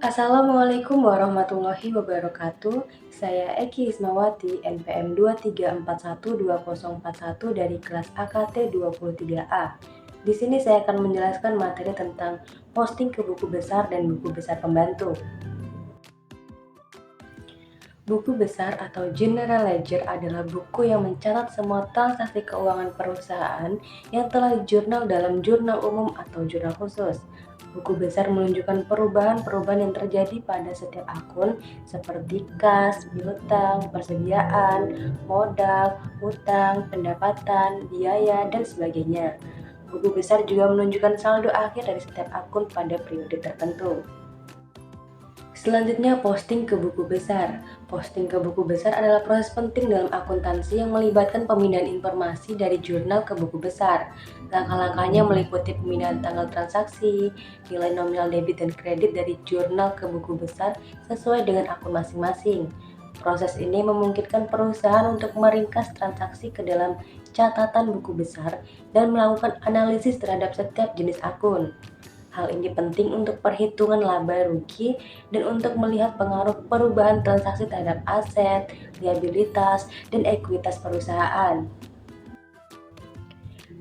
Assalamualaikum warahmatullahi wabarakatuh. Saya Eki Ismawati, NPM 2341201 dari kelas AKT 23A. Di sini saya akan menjelaskan materi tentang posting ke buku besar dan buku besar pembantu. Buku besar atau General Ledger adalah buku yang mencatat semua transaksi keuangan perusahaan yang telah dijurnal dalam jurnal umum atau jurnal khusus. Buku besar menunjukkan perubahan-perubahan yang terjadi pada setiap akun seperti kas, piutang, persediaan, modal, utang, pendapatan, biaya, dan sebagainya. Buku besar juga menunjukkan saldo akhir dari setiap akun pada periode tertentu. Selanjutnya, posting ke buku besar. Posting ke buku besar adalah proses penting dalam akuntansi yang melibatkan pemindahan informasi dari jurnal ke buku besar. Langkah-langkahnya meliputi pemindahan tanggal transaksi, nilai nominal debit dan kredit dari jurnal ke buku besar sesuai dengan akun masing-masing. Proses ini memungkinkan perusahaan untuk meringkas transaksi ke dalam catatan buku besar dan melakukan analisis terhadap setiap jenis akun. Hal ini penting untuk perhitungan laba rugi dan untuk melihat pengaruh perubahan transaksi terhadap aset, liabilitas, dan ekuitas perusahaan.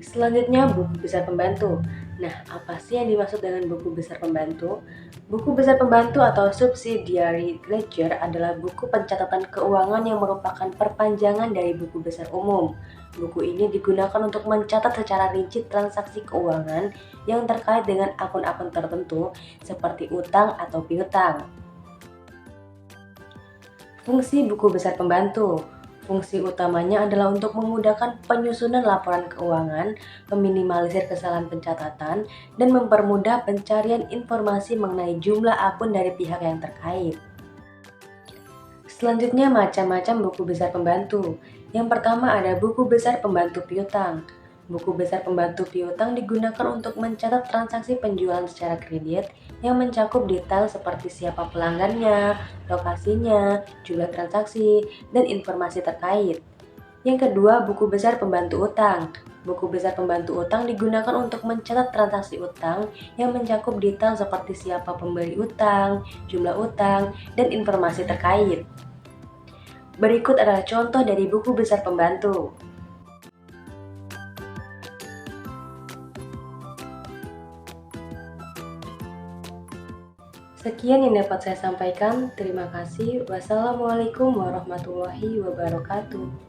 Selanjutnya, buku besar pembantu. Nah, apa sih yang dimaksud dengan buku besar pembantu? Buku besar pembantu atau subsidiary ledger adalah buku pencatatan keuangan yang merupakan perpanjangan dari buku besar umum. Buku ini digunakan untuk mencatat secara rinci transaksi keuangan yang terkait dengan akun-akun tertentu seperti utang atau piutang. Fungsi buku besar pembantu. Fungsi utamanya adalah untuk memudahkan penyusunan laporan keuangan, meminimalisir kesalahan pencatatan, dan mempermudah pencarian informasi mengenai jumlah akun dari pihak yang terkait. Selanjutnya, macam-macam buku besar pembantu. Yang pertama ada buku besar pembantu piutang. Buku besar pembantu piutang digunakan untuk mencatat transaksi penjualan secara kredit yang mencakup detail seperti siapa pelanggannya, lokasinya, jumlah transaksi, dan informasi terkait. Yang kedua, buku besar pembantu utang. Buku besar pembantu utang digunakan untuk mencatat transaksi utang yang mencakup detail seperti siapa pemberi utang, jumlah utang, dan informasi terkait. Berikut adalah contoh dari buku besar pembantu. Sekian yang dapat saya sampaikan. Terima kasih. Wassalamualaikum warahmatullahi wabarakatuh.